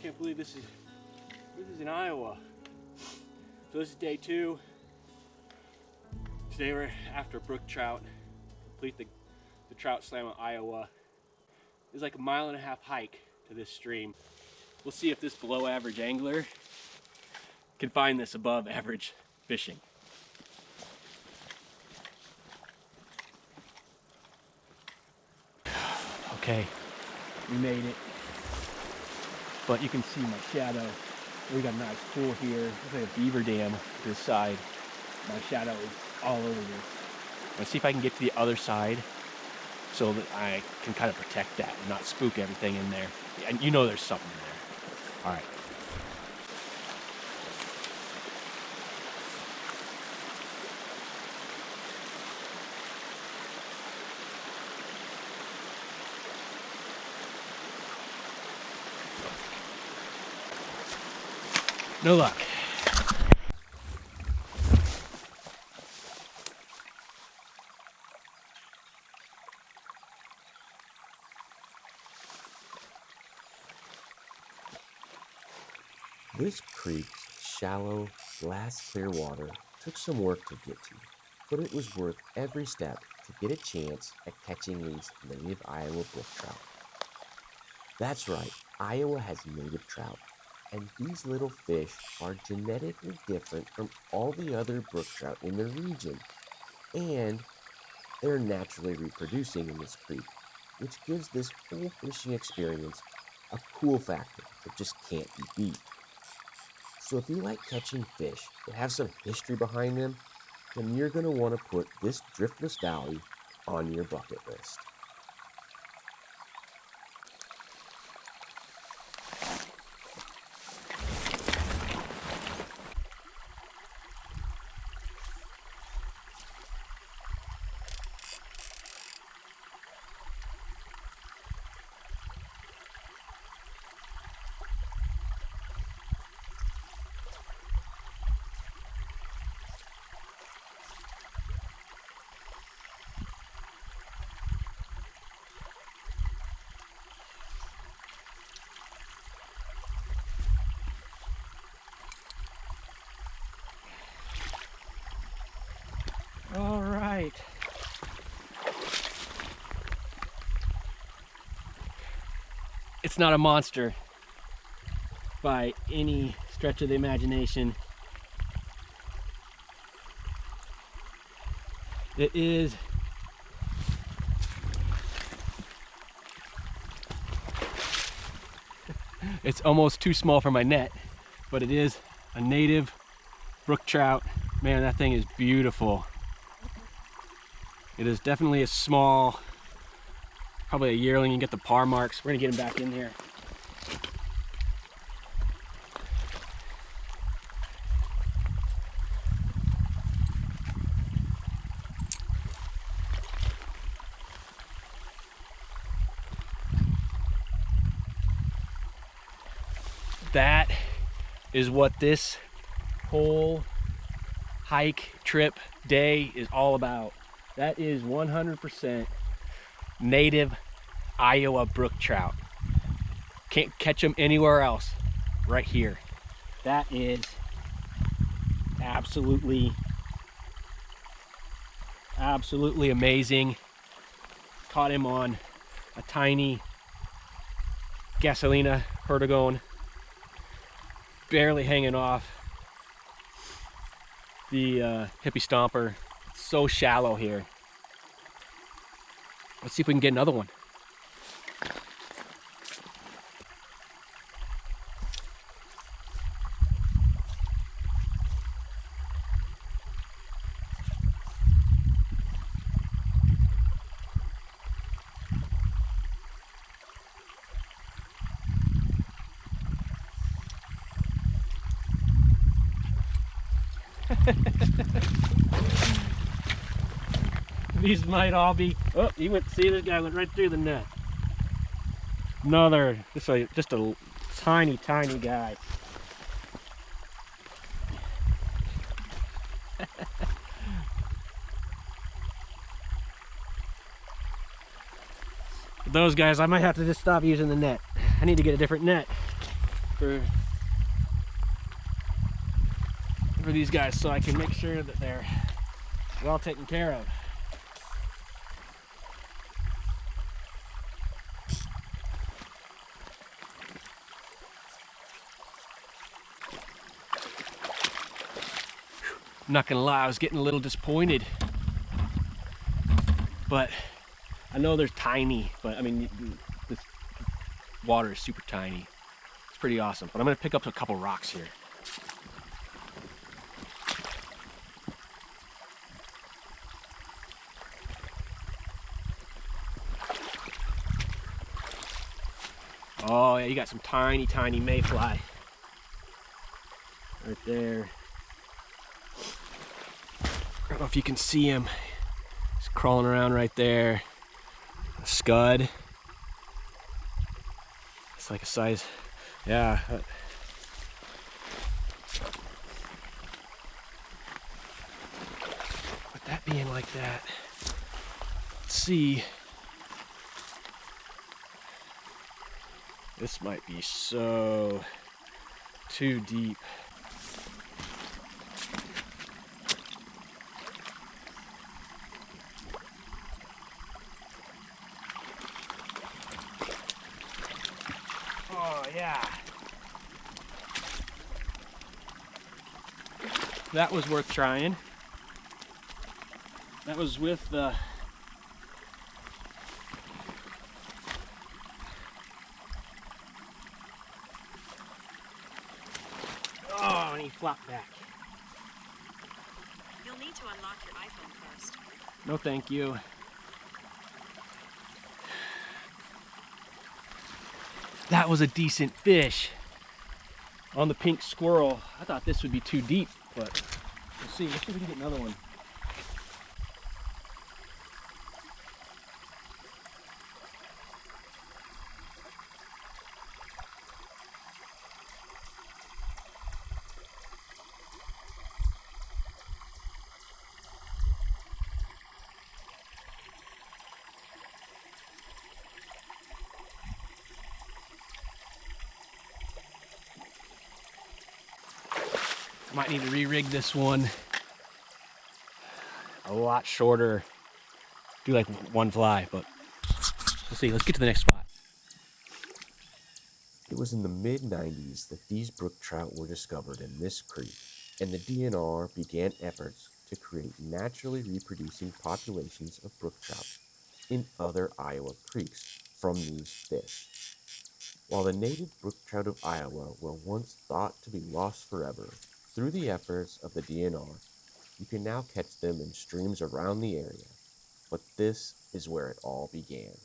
Can't believe this is in Iowa. So this is day 2. Today we're after brook trout. Complete the trout slam of Iowa. It's like a 1.5 mile hike to this stream. We'll see if this below average angler can find this above average fishing. Okay, we made it. But you can see my shadow. We got a nice pool here. Looks like a beaver dam to this side. My shadow is all over this. Let's see if I can get to the other side so that I can kind of protect that and not spook everything in there. And you know there's something in there. All right. No luck. This creek's shallow, glass clear water took some work to get to, but it was worth every step to get a chance at catching these native Iowa brook trout. That's right, Iowa has native trout, and these little fish are genetically different from all the other brook trout in the region, and they're naturally reproducing in this creek, which gives this whole fishing experience a cool factor that just can't be beat. So if you like catching fish that have some history behind them, then you're going to want to put this Driftless Valley on your bucket list. All right. It's not a monster by any stretch of the imagination. It is it's almost too small for my net, but it is a native brook trout. Man, that thing is beautiful. It is definitely a small, probably a yearling. You can get the par marks. We're gonna get him back in here. That is what this whole hike, trip, day is all about. That is 100% native Iowa brook trout. Can't catch them anywhere else. Right here. That is absolutely amazing. Caught him on a tiny Gasolina Hertigone. Barely hanging off the hippie stomper. It's so shallow here. Let's see if we can get another one. These might all be. Oh, you went. See, this guy went right through the net. Another, just a tiny guy. Those guys, I might have to just stop using the net. I need to get a different net. for these guys so I can make sure that they're well taken care of. I'm not gonna lie, I was getting a little disappointed, but I know they're tiny, but I mean, this water is super tiny. It's pretty awesome, but I'm gonna pick up a couple rocks here. Oh yeah, you got some tiny, tiny mayfly right there. I don't know if you can see him. He's crawling around right there. A scud. It's like a size, yeah. With that being like that, let's see. This might be so too deep. Oh yeah. That was worth trying. That was with the oh, and he flopped back. You'll need to unlock your iPhone first. No thank you. That was a decent fish on the pink squirrel. I thought this would be too deep, but we'll see. Let's see if we can get another one. Might need to re-rig this one a lot shorter. Do like one fly, but we'll see. Let's get to the next spot. It was in the mid-90s that these brook trout were discovered in this creek, and the DNR began efforts to create naturally reproducing populations of brook trout in other Iowa creeks from these fish. While the native brook trout of Iowa were once thought to be lost forever, through the efforts of the DNR, you can now catch them in streams around the area. But this is where it all began.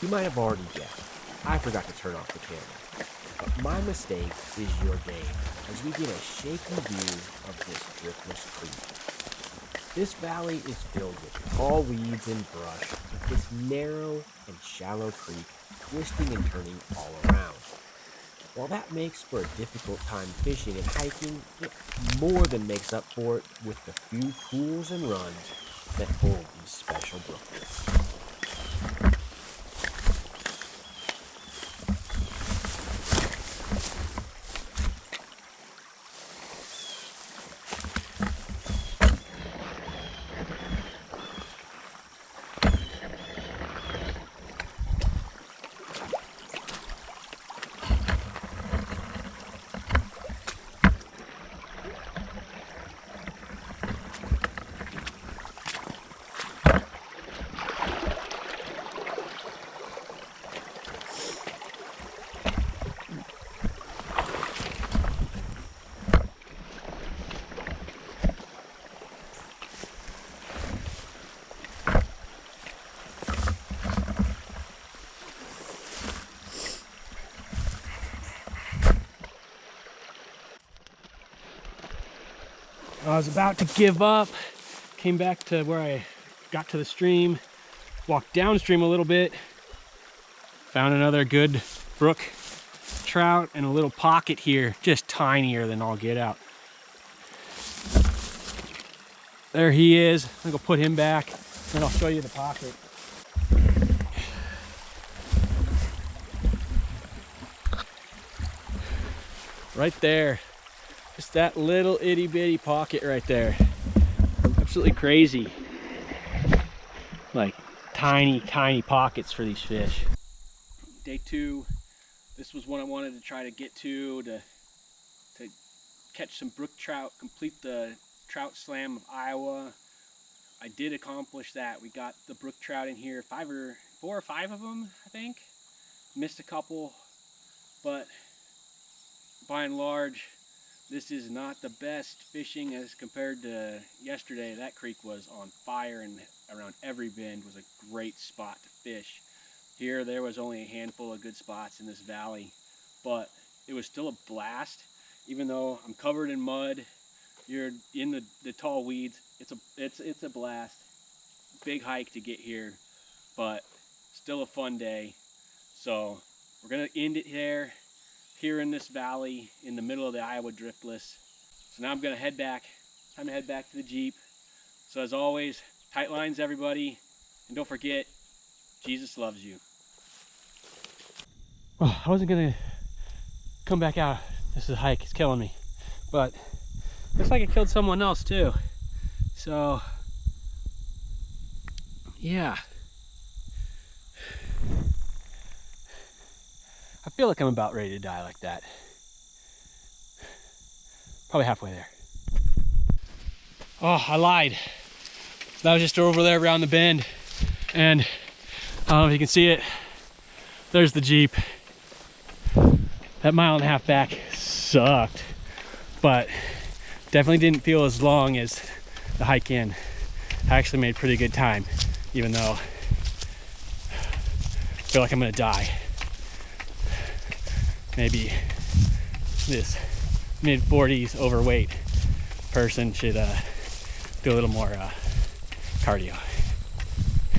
You might have already guessed, I forgot to turn off the camera. But my mistake is your gain, as we get a shaky view of this driftless creek. This valley is filled with tall weeds and brush, with this narrow and shallow creek twisting and turning all around. While that makes for a difficult time fishing and hiking, it more than makes up for it with the few pools and runs that hold these special brooks. I was about to give up, came back to where I got to the stream, walked downstream a little bit, found another good brook trout in a little pocket here, just tinier than all get out. There he is. I'm gonna go put him back, and I'll show you the pocket. Right there, just that little itty bitty pocket right there. Absolutely crazy. Like tiny pockets for these fish. Day 2, this was one I wanted to try to get to catch some brook trout, complete the trout slam of Iowa. I did accomplish that. We got the brook trout in here, 4 or 5 of them, I think. Missed a couple, but by and large, this is not the best fishing as compared to yesterday. That creek was on fire, and around every bend was a great spot to fish. Here, there was only a handful of good spots in this valley, but it was still a blast. Even though I'm covered in mud, you're in the tall weeds, it's a blast. Big hike to get here, but still a fun day. So we're gonna end it here in this valley in the middle of the Iowa Driftless. So now I'm gonna head back. Time to head back to the Jeep. So as always, tight lines everybody, and don't forget, Jesus loves you. Well, I wasn't gonna come back out. This is a hike, it's killing me. But looks like it killed someone else too. So yeah. I feel like I'm about ready to die like that. Probably halfway there. Oh, I lied. That was just over there around the bend. And I don't know if you can see it. There's the Jeep. That 1.5 miles back sucked, but definitely didn't feel as long as the hike in. I actually made pretty good time, even though I feel like I'm gonna die. Maybe this mid-40s overweight person should do a little more cardio.